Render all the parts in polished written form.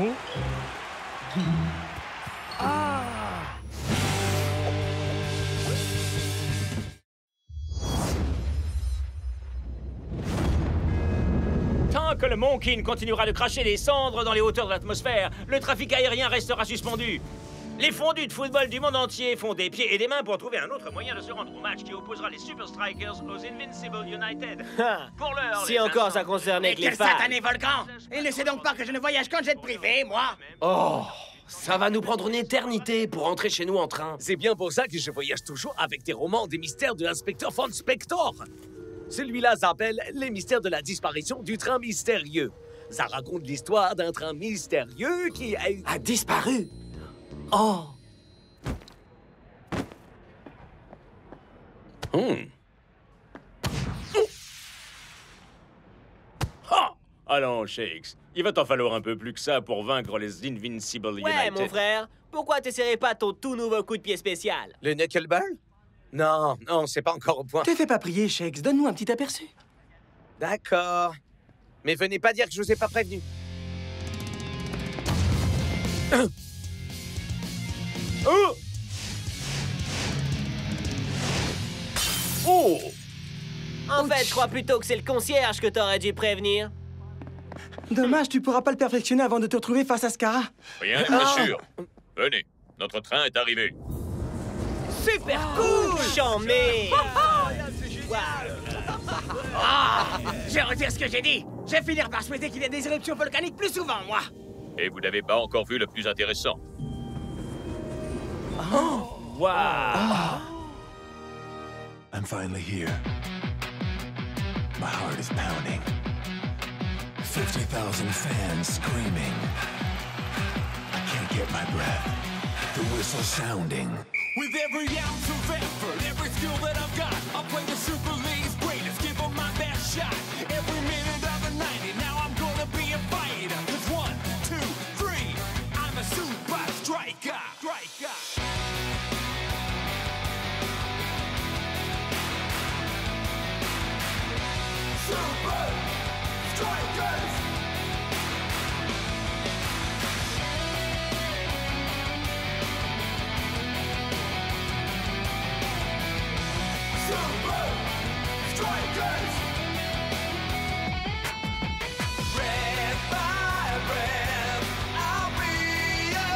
con. Ah! Tant que le Monkin continuera de cracher des cendres dans les hauteurs de l'atmosphère, le trafic aérien restera suspendu. Les fondus de football du monde entier font des pieds et des mains pour trouver un autre moyen de se rendre au match qui opposera les Super Strikers aux Invincible United. Pour l'heure, Si encore ça concernait que les Quel fans. satané volcan! Il ne sait donc pas que je ne voyage qu'en jet privé, moi! Oh, ça va nous prendre une éternité pour rentrer chez nous en train. C'est bien pour ça que je voyage toujours avec des romans des mystères de l'inspecteur Von Spector. Celui-là s'appelle Les mystères de la disparition du train mystérieux. Ça raconte l'histoire d'un train mystérieux qui A disparu. Oh. Ha! Allons, Shakes, il va t'en falloir un peu plus que ça pour vaincre les Invincible United. Ouais, mon frère, pourquoi t'essaierais pas ton tout nouveau coup de pied spécial? Le knuckleball? Non, non, c'est pas encore au point. T'es fait pas prier, Shakes. Donne-nous un petit aperçu. D'accord. Mais venez pas dire que je vous ai pas prévenu. Oh! Oh! En fait, je crois plutôt que c'est le concierge que t'aurais dû prévenir. Dommage, tu pourras pas le perfectionner avant de te retrouver face à Scara. Rien n'est pas sûr. Venez, notre train est arrivé. Super cool! Chambé! Je retire ce que j'ai dit! Je vais finir par souhaiter qu'il y ait des éruptions volcaniques plus souvent, moi! Et vous n'avez pas encore vu le plus intéressant. I'm finally here. My heart is pounding. 50,000 fans screaming. I can't get my breath. The whistle sounding. With every ounce of effort, every skill that I've got, I'll play the Super League's greatest, give them my best shot. Every minute of the 90, now I'm gonna be a fighter. 'Cause 1, 2, 3, I'm a super striker. Super Strikers! Super Strikers! Red by red, I'll be a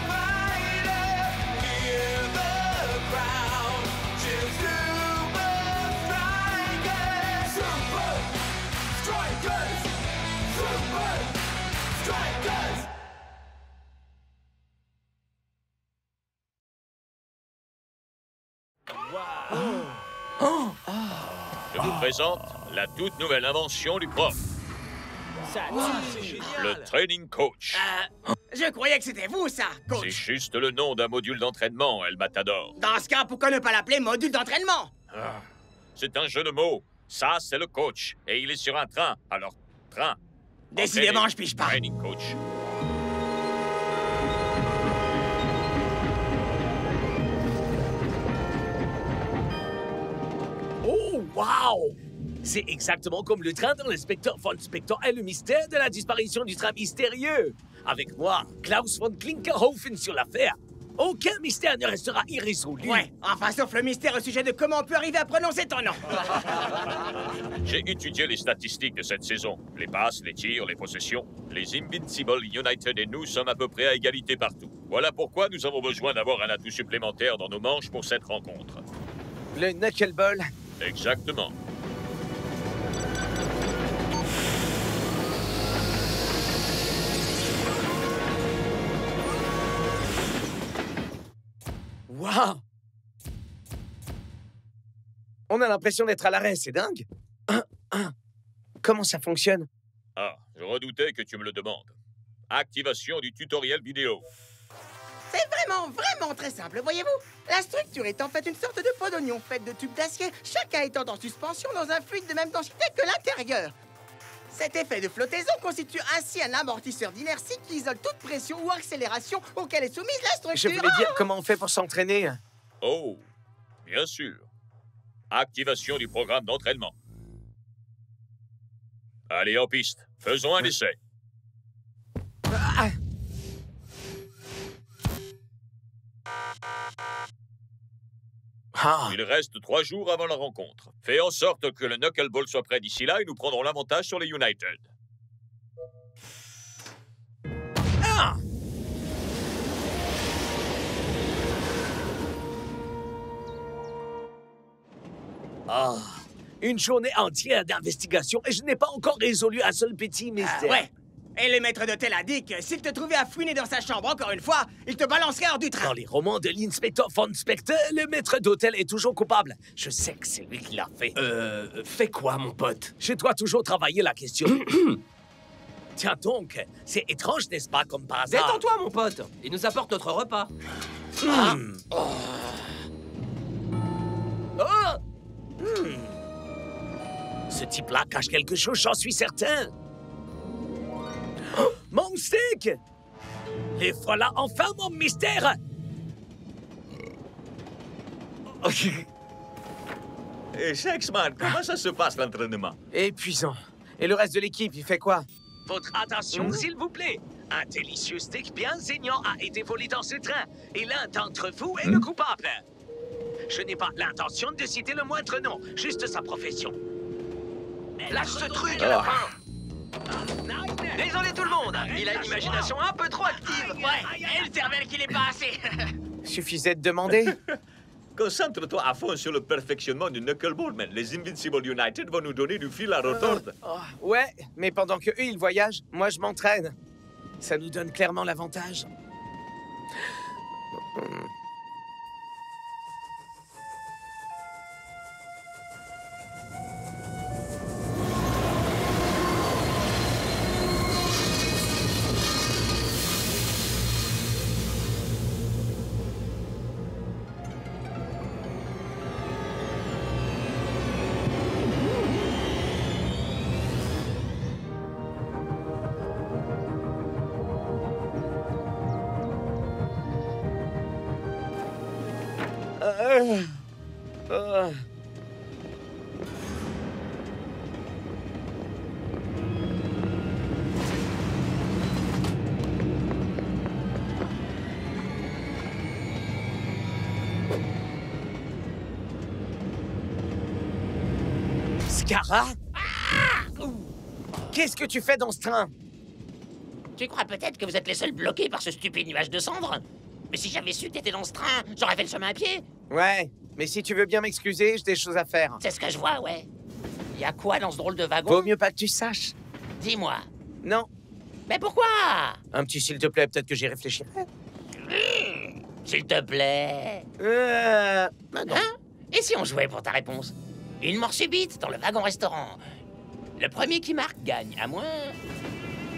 fighter. Hear the crowd cheer Super Strikers! Super Strikers! Super Strikers! Je vous présente la toute nouvelle invention du prof, Ça tue! le Training Coach. Je croyais que c'était vous, ça, C'est coach! juste le nom d'un module d'entraînement, El Matador. Dans ce cas, pourquoi ne pas l'appeler module d'entraînement? C'est un jeu de mots. Ça, c'est le coach. Et il est sur un train. Alors, train. Décidément, Entraîné. je pige pas. Training Coach. Oh, wow! C'est exactement comme le train dans l'inspecteur Von Spector et le mystère de la disparition du train mystérieux. Avec moi, Klaus von Klinkerhofen sur l'affaire. Aucun mystère ne restera irrésolu. Ouais, enfin, sauf le mystère au sujet de comment on peut arriver à prononcer ton nom. J'ai étudié les statistiques de cette saison. Les passes, les tirs, les possessions. Les Invincible United et nous sommes à peu près à égalité partout. Voilà pourquoi nous avons besoin d'avoir un atout supplémentaire dans nos manches pour cette rencontre. Le knuckleball. Exactement. Wow! On a l'impression d'être à l'arrêt, c'est dingue. Comment ça fonctionne? Ah, je redoutais que tu me le demandes. Activation du tutoriel vidéo. C'est vraiment très simple, voyez-vous. La structure est en fait une sorte de peau d'oignon faite de tubes d'acier, chacun étant en suspension dans un fluide de même densité que l'intérieur. Cet effet de flottaison constitue ainsi un amortisseur d'inertie qui isole toute pression ou accélération auquel est soumise la Je structure. voulais dire comment on fait pour s'entraîner. Oh, bien sûr. Activation du programme d'entraînement. Allez, en piste. Faisons un essai. Ah. Il reste 3 jours avant la rencontre. Fais en sorte que le Knuckleball soit prêt d'ici là et nous prendrons l'avantage sur les United. Ah! Ah, une journée entière d'investigation et je n'ai pas encore résolu un seul petit mystère. Ouais. Et le maître d'hôtel a dit que s'il te trouvait à fouiner dans sa chambre encore une fois, il te balancerait hors du train. Dans les romans de l'inspecteur von Spectre, le maître d'hôtel est toujours coupable. Je sais que c'est lui qui l'a fait. Fais quoi, mon pote? Je dois toujours travailler la question. Tiens donc, c'est étrange, n'est-ce pas, comme par hasard? Détends-toi, mon pote. Il nous apporte notre repas. Ce type-là cache quelque chose, j'en suis certain. Oh, mon steak! Les voilà enfin mon mystère! Et Shaxman, comment ça se passe l'entraînement? Épuisant. Et le reste de l'équipe, il fait quoi? Votre attention, s'il vous plaît. Un délicieux steak bien saignant a été volé dans ce train. Et l'un d'entre vous est le coupable. Je n'ai pas l'intention de citer le moindre nom, juste sa profession. Lâche ce truc à la fin. Désolé tout le monde, il a une imagination un peu trop active. Ouais, et le cervelle qu'il est pas assez. Suffisait de demander. Concentre-toi à fond sur le perfectionnement du Knuckleball, man. Les Invincible United vont nous donner du fil à retordre. Ouais, mais pendant que eux, ils voyagent, moi, je m'entraîne. Ça nous donne clairement l'avantage. Scara? Qu'est-ce que tu fais dans ce train? Tu crois peut-être que vous êtes les seuls bloqués par ce stupide nuage de cendres? Mais si j'avais su que t'étais dans ce train, j'aurais fait le chemin à pied. Ouais, mais si tu veux bien m'excuser, j'ai des choses à faire. C'est ce que je vois, ouais. Y a quoi dans ce drôle de wagon? Vaut mieux pas que tu saches. Dis-moi. Non. Mais pourquoi? Un petit s'il te plaît, peut-être que j'y réfléchirai. S'il te plaît. Non. Hein? Et si on jouait pour ta réponse? Une mort subite dans le wagon-restaurant. Le premier qui marque gagne, à moins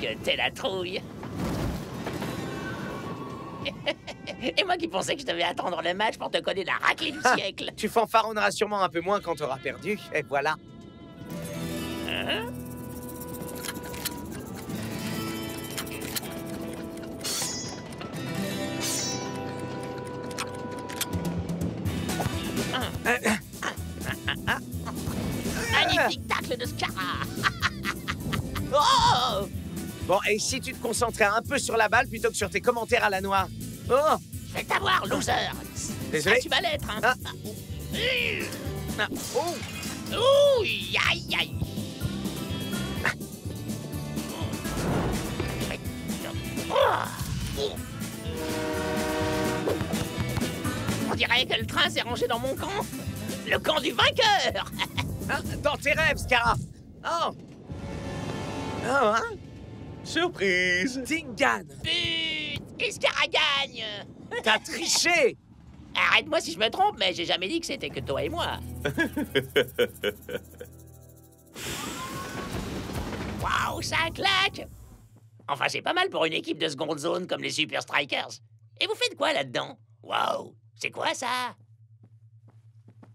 que t'aies la trouille. Et moi qui pensais que je devais attendre le match pour te connaître la raclée du siècle. Tu fanfaronneras sûrement un peu moins quand t'auras perdu, et voilà. Hein? Magnifique tacle de Scara. Oh! Bon, et si tu te concentrais un peu sur la balle plutôt que sur tes commentaires à la noix? Oh! Je vais t'avoir, loser. Désolé. Ah, tu vas l'être, hein. Ah. Ah. Oh! Ouh, aïe, aïe. On dirait que le train s'est rangé dans mon camp. Le camp du vainqueur. Hein? Dans tes rêves, Scara. Oh! Oh, hein? Surprise! Tingan! But! Iscara gagne. T'as triché! Arrête-moi si je me trompe, mais j'ai jamais dit que c'était que toi et moi. Waouh, ça claque! Enfin, c'est pas mal pour une équipe de seconde zone comme les Super Strikers. Et vous faites quoi là-dedans? Waouh, c'est quoi ça?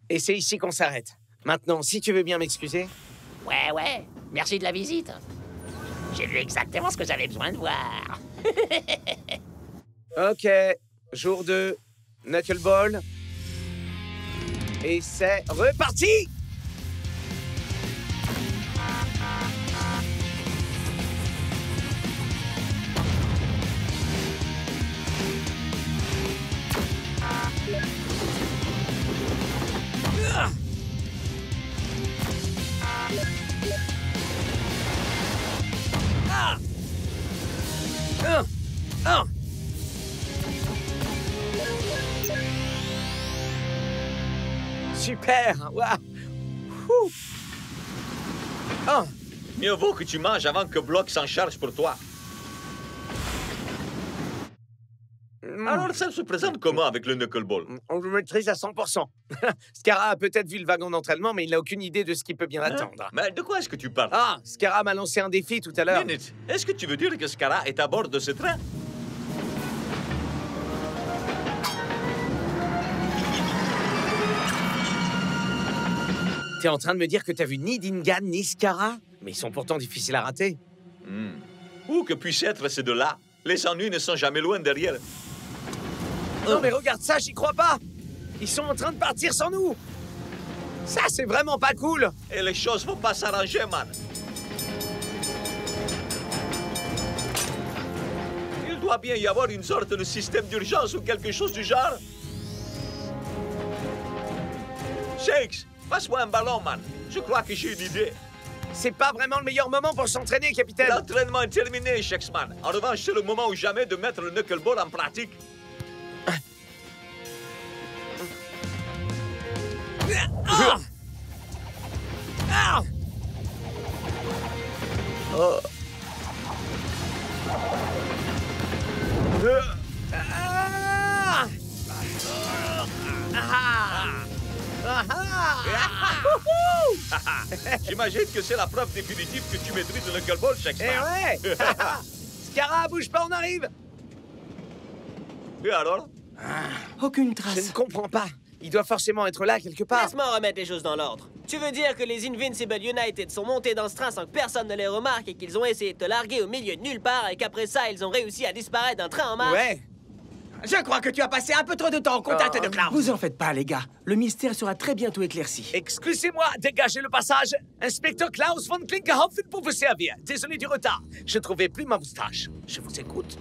Et c'est ici qu'on s'arrête. Maintenant, si tu veux bien m'excuser. Ouais, merci de la visite. J'ai vu exactement ce que j'avais besoin de voir. Ok, jour 2, Knuckleball. Et c'est reparti! super. Waouh. Ouh. Oh. Mieux vaut que tu manges avant que Block s'en charge pour toi. Alors, ça se présente comment avec le knuckleball? On le maîtrise à 100%. Scarra a peut-être vu le wagon d'entraînement, mais il n'a aucune idée de ce qui peut bien attendre. Mais de quoi est-ce que tu parles? Ah, Scarra m'a lancé un défi tout à l'heure. Minute, est-ce que tu veux dire que Scarra est à bord de ce train? T'es en train de me dire que t'as vu ni Dingan ni Scarra? Mais ils sont pourtant difficiles à rater. Où que puissent être ces deux-là? Les ennuis ne sont jamais loin derrière. Non mais regarde ça, j'y crois pas. Ils sont en train de partir sans nous. Ça, c'est vraiment pas cool. Et les choses vont pas s'arranger, man. Il doit bien y avoir une sorte de système d'urgence ou quelque chose du genre. Shakes, passe-moi un ballon, man. Je crois que j'ai une idée. C'est pas vraiment le meilleur moment pour s'entraîner, capitaine. L'entraînement est terminé, Shakesman. En revanche, c'est le moment ou jamais de mettre le knuckleball en pratique. Ah! Ah! Oh. Ah! J'imagine que c'est la preuve définitive que tu maîtrises le knuckleball, Eh Shakesman. ouais! Scarra, bouge pas, on arrive! Et alors? Aucune Je trace. ne comprends pas. Il doit forcément être là quelque part. Laisse-moi remettre les choses dans l'ordre. Tu veux dire que les Invincible United sont montés dans ce train sans que personne ne les remarque et qu'ils ont essayé de te larguer au milieu de nulle part et qu'après ça, ils ont réussi à disparaître d'un train en marche? Ouais. Je crois que tu as passé un peu trop de temps au contact de Klaus. Vous en faites pas, les gars. Le mystère sera très bientôt éclairci. Excusez-moi, dégagez le passage. Inspecteur Klaus von Klinkerhofen pour vous servir. Désolé du retard. Je trouvais plus ma moustache. Je vous écoute.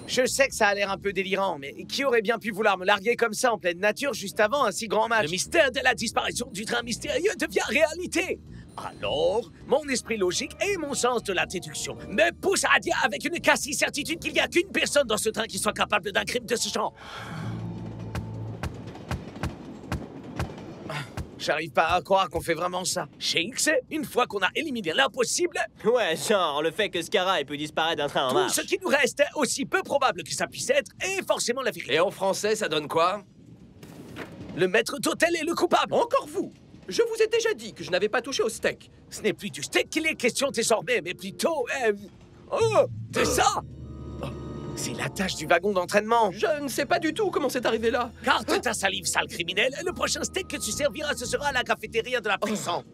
Je sais que ça a l'air un peu délirant, mais qui aurait bien pu vouloir me larguer comme ça en pleine nature juste avant un si grand match? Le mystère de la disparition du train mystérieux devient réalité. Alors, mon esprit logique et mon sens de la déduction me poussent à dire avec une quasi-certitude qu'il n'y a qu'une personne dans ce train qui soit capable d'un crime de ce genre. J'arrive pas à croire qu'on fait vraiment ça. Chez X, une fois qu'on a éliminé l'impossible, Ouais, genre le fait que Scarra ait pu disparaître d'un train en tout marche. ce qui nous reste, aussi peu probable que ça puisse être, est forcément la vérité. Et en français, ça donne quoi? Le maître d'hôtel est le coupable. Encore vous! Je vous ai déjà dit que je n'avais pas touché au steak. Ce n'est plus du steak qu'il est question désormais, mais plutôt... Oh, de ça! C'est la tâche du wagon d'entraînement. Je ne sais pas du tout comment c'est arrivé là. Carte ta salive, sale criminel. Le prochain steak que tu serviras, ce sera à la cafétéria de la prison.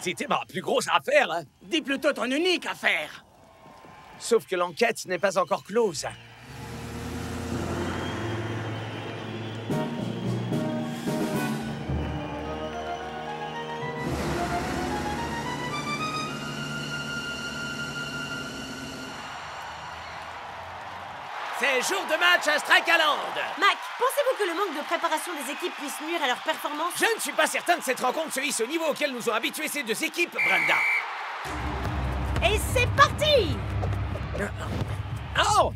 C'était ma plus grosse affaire, hein. Dis plutôt ton unique affaire. Sauf que l'enquête n'est pas encore close. C'est jour de match à Strakaland. Mac, pensez-vous que le manque de préparation des équipes puisse nuire à leur performance? Je ne suis pas certain que cette rencontre se hisse au niveau auquel nous ont habitués ces deux équipes, Brenda. Et c'est parti! Oh!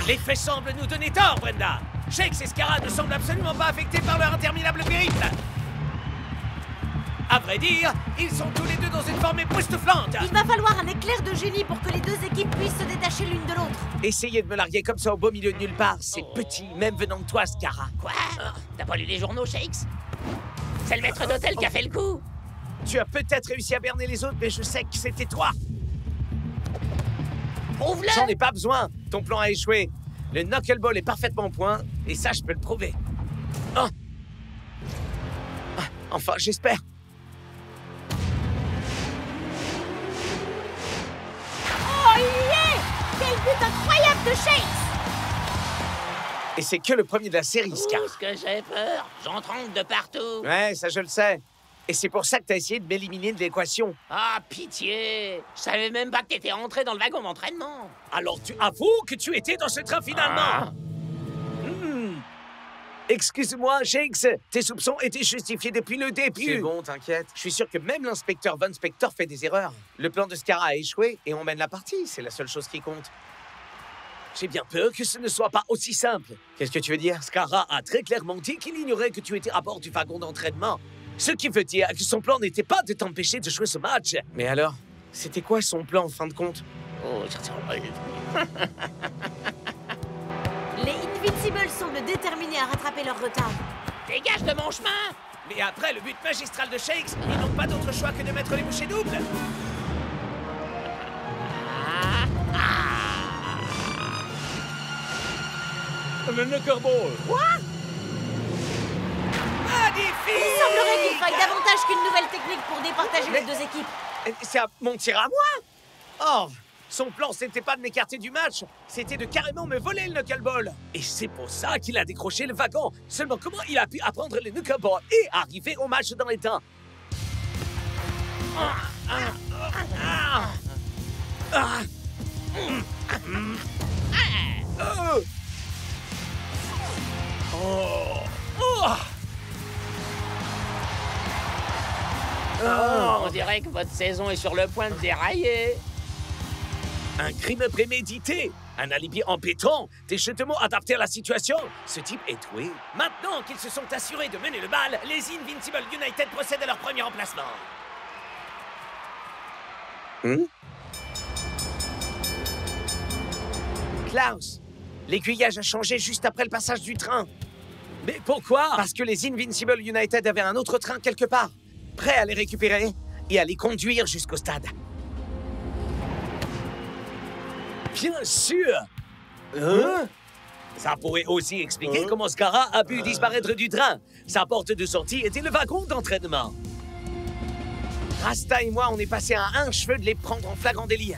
Les faits semblent nous donner tort, Brenda. Shakes et Scarra ne semblent absolument pas affectés par leur interminable périple. À vrai dire, ils sont tous les deux dans une forme époustouflante. Il va falloir un éclair de génie pour que les deux équipes puissent se détacher l'une de l'autre. Essayez de me larguer comme ça au beau milieu de nulle part. C'est petit, même venant de toi, Scarra. Quoi? T'as pas lu les journaux, Shakes? C'est le maître d'hôtel qui a fait le coup. Tu as peut-être réussi à berner les autres, mais je sais que c'était toi. Prouve-le! J'en ai pas besoin. Ton plan a échoué. Le knuckleball est parfaitement au point, et ça, je peux le prouver. Oh. Enfin, j'espère. Oh yeah! Quel but incroyable de Shakes! Et c'est que le premier de la série, Scar. Ouh, ce que j'ai peur. J'en tremble de partout. Ouais, ça je le sais. Et c'est pour ça que t'as essayé de m'éliminer de l'équation. Ah, pitié. Je savais même pas que t'étais rentré dans le wagon d'entraînement. Alors tu avoues que tu étais dans ce train finalement. Excuse-moi, Shakes, tes soupçons étaient justifiés depuis le début. C'est bon, t'inquiète. Je suis sûr que même l'inspecteur Von Spector fait des erreurs. Le plan de Scarra a échoué et on mène la partie, c'est la seule chose qui compte. J'ai bien peur que ce ne soit pas aussi simple. Qu'est-ce que tu veux dire? Scarra a très clairement dit qu'il ignorait que tu étais à bord du wagon d'entraînement. Ce qui veut dire que son plan n'était pas de t'empêcher de jouer ce match. Mais alors, c'était quoi son plan en fin de compte? Oh, Les Invincibles semblent déterminés à rattraper leur retard. dégage de mon chemin! Mais après le but magistral de Shakes, ils n'ont pas d'autre choix que de mettre les bouchées doubles. Le knuckleball! Quoi? Magnifique! Il semblerait qu'il faille davantage qu'une nouvelle technique pour départager les deux équipes. C'est à mon tir à moi? Oh! Son plan, c'était pas de m'écarter du match, c'était de carrément me voler le knuckleball. Et c'est pour ça qu'il a décroché le wagon. Seulement comment il a pu apprendre le knuckleball et arriver au match dans les temps? On dirait que votre saison est sur le point de dérailler. Un crime prémédité, un alibi en béton, des jetements adaptés à la situation. Ce type est doué. Maintenant qu'ils se sont assurés de mener le bal, les Invincible United procèdent à leur premier emplacement. Klaus, l'aiguillage a changé juste après le passage du train. Mais pourquoi? Parce que les Invincible United avaient un autre train quelque part, prêt à les récupérer et à les conduire jusqu'au stade. Bien sûr! Ça pourrait aussi expliquer comment Scarra a pu disparaître du train. Sa porte de sortie était le wagon d'entraînement. Rasta et moi, on est passé à un cheveu de les prendre en flagrant délit.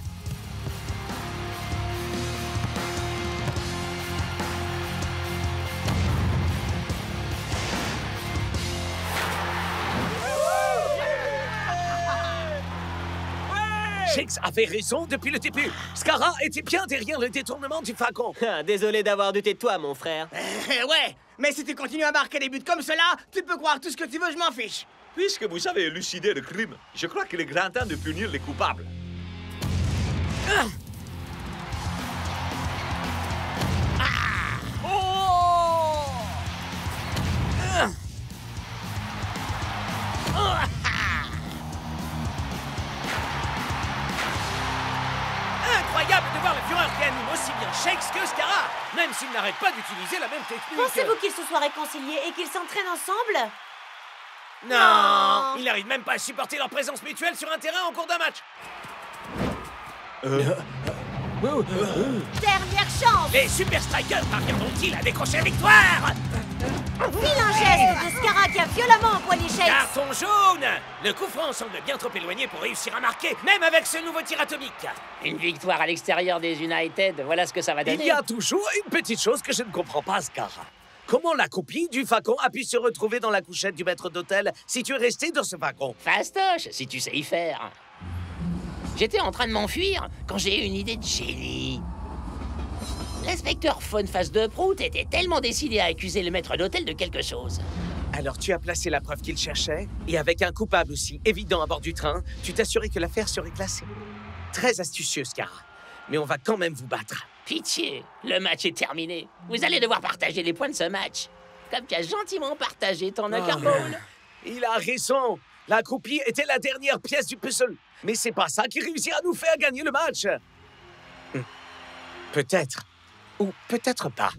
Shakes avait raison depuis le début. Scarra était bien derrière le détournement du wagon. Désolé d'avoir douté de toi, mon frère. Ouais, mais si tu continues à marquer des buts comme cela, tu peux croire tout ce que tu veux, je m'en fiche. Puisque vous avez élucidé le crime, je crois qu'il est grand temps de punir les coupables. Incroyable de voir le Führer qui anime aussi bien Shakes que Scarra, même s'il n'arrête pas d'utiliser la même technique. Pensez-vous qu'ils se soient réconciliés et qu'ils s'entraînent ensemble? Non, il n'arrive même pas à supporter leur présence mutuelle sur un terrain en cours d'un match. Dernière chance! Les Super Strikers parviendront-ils à décrocher la victoire? Vilain geste de Scarra qui a violemment empoigné Shakes. Carton jaune! Le coup franc semble bien trop éloigné pour réussir à marquer, même avec ce nouveau tir atomique. Une victoire à l'extérieur des United, voilà ce que ça va donner. Il y a toujours une petite chose que je ne comprends pas, Scarra. Comment la copie du wagon a pu se retrouver dans la couchette du maître d'hôtel si tu es resté dans ce wagon? Fastoche, si tu sais y faire. J'étais en train de m'enfuir quand j'ai eu une idée de génie. L'inspecteur Von Face de Prout était tellement décidé à accuser le maître d'hôtel de quelque chose. Alors tu as placé la preuve qu'il cherchait, et avec un coupable aussi évident à bord du train, tu t'assurais que l'affaire serait classée. Très astucieux, Scarra. Mais on va quand même vous battre. Pitié, le match est terminé. Vous allez devoir partager les points de ce match. Comme tu as gentiment partagé ton knuckleball. Il a raison. La copie était la dernière pièce du puzzle. Mais c'est pas ça qui réussit à nous faire gagner le match. Peut-être. Ou peut-être pas.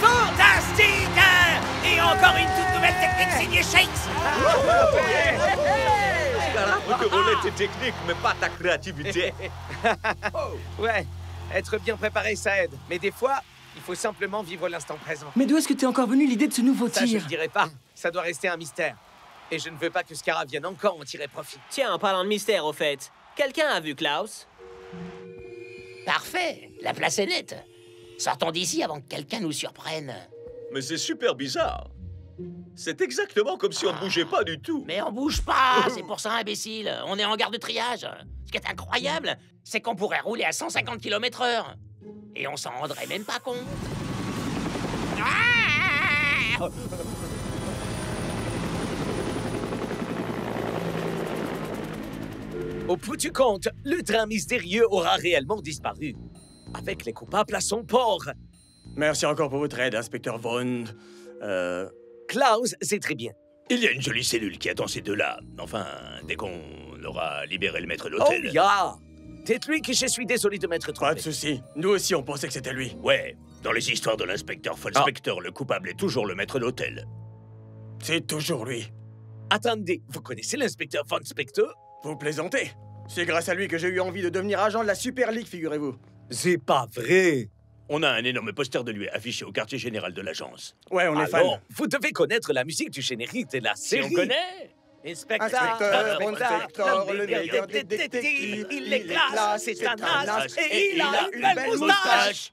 Fantastique! Et encore une toute nouvelle technique signée Shakes! Scarra, on te volait tes techniques, mais pas ta créativité. Ouais, être bien préparé, ça aide. Mais des fois, il faut simplement vivre l'instant présent. Mais d'où est-ce que t'es encore venu l'idée de ce nouveau Ça, je tir? ne dirai pas. Ça doit rester un mystère. Et je ne veux pas que Scara vienne encore en tirer profit. Tiens, en parlant de mystère, au fait, quelqu'un a vu Klaus? Parfait, la place est nette. Sortons d'ici avant que quelqu'un nous surprenne. Mais c'est super bizarre. C'est exactement comme si on ne bougeait pas du tout. Mais on bouge pas, c'est pour ça, imbécile. On est en gare de triage. Ce qui est incroyable, c'est qu'on pourrait rouler à 150 km/h. Et on s'en rendrait même pas compte. Ah! Au bout du compte, le train mystérieux aura réellement disparu. Avec les coupables à son port. Merci encore pour votre aide, inspecteur Vaughn. Klaus, c'est très bien. Il y a une jolie cellule qui attend ces deux-là. Enfin, dès qu'on aura libéré le maître Oh, d'hôtel. ya! Dites-lui que je suis désolé de m'être trompé. Pas de souci. Nous aussi, on pensait que c'était lui. Ouais, dans les histoires de l'inspecteur Von Spector, le coupable est toujours le maître d'hôtel. C'est toujours lui. Attendez, vous connaissez l'inspecteur Von Spector? Vous plaisantez? C'est grâce à lui que j'ai eu envie de devenir agent de la Super League, figurez-vous. C'est pas vrai. On a un énorme poster de lui affiché au quartier général de l'agence. Ouais, on est Alors, fan. vous devez connaître la musique du générique de la Si série. on connaît. Inspecteur Von Spector, le meilleur détective. Il est classe, c'est un as, et il a une belle moustache. moustache.